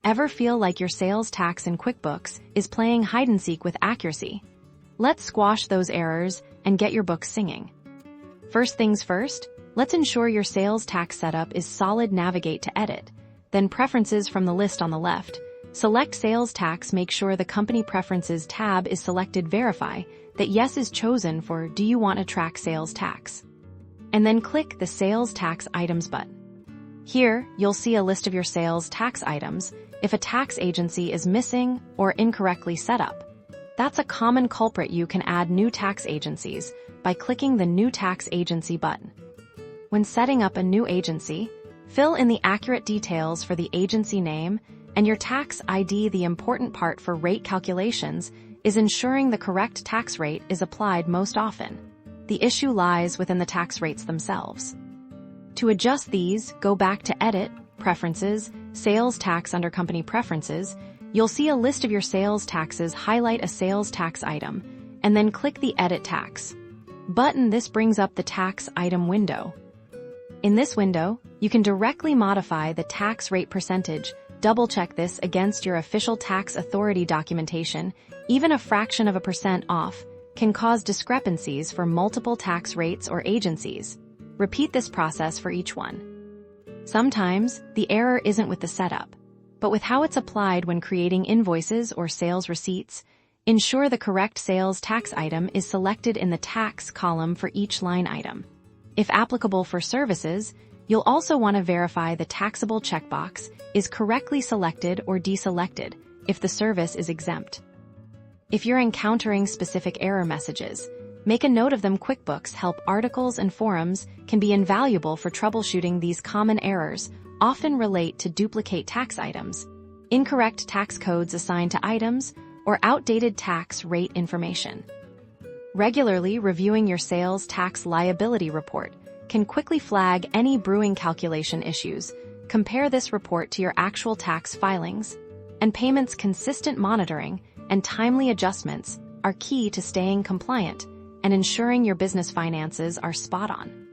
Ever feel like your sales tax in QuickBooks is playing hide and seek with accuracy? Let's squash those errors and get your books singing. First things first, let's ensure your sales tax setup is solid. Navigate to Edit, then Preferences from the list on the left. Select Sales Tax. Make sure the Company Preferences tab is selected. Verify that Yes is chosen for Do you want to track sales tax? And then click the Sales Tax Items button. Here, you'll see a list of your sales tax items if a tax agency is missing or incorrectly set up. That's a common culprit. You can add new tax agencies by clicking the New Tax Agency button. When setting up a new agency, fill in the accurate details for the agency name and your tax ID. The important part for rate calculations is ensuring the correct tax rate is applied. Most often, the issue lies within the tax rates themselves. To adjust these, go back to Edit, Preferences, Sales Tax. Under Company Preferences, you'll see a list of your sales taxes. Highlight a sales tax item, and then click the Edit Tax button. This brings up the tax item window. In this window, you can directly modify the tax rate percentage. Double-check this against your official tax authority documentation. Even a fraction of a % off can cause discrepancies for multiple tax rates or agencies. Repeat this process for each one. Sometimes, the error isn't with the setup, but with how it's applied when creating invoices or sales receipts. Ensure the correct sales tax item is selected in the tax column for each line item. If applicable for services, you'll also want to verify the taxable checkbox is correctly selected or deselected if the service is exempt. If you're encountering specific error messages, make a note of them. QuickBooks Help articles and forums can be invaluable for troubleshooting these common errors. Often relate to duplicate tax items, incorrect tax codes assigned to items, or outdated tax rate information. Regularly reviewing your sales tax liability report can quickly flag any brewing calculation issues. Compare this report to your actual tax filings and payments. Consistent monitoring and timely adjustments are key to staying compliant and ensuring your business finances are spot on.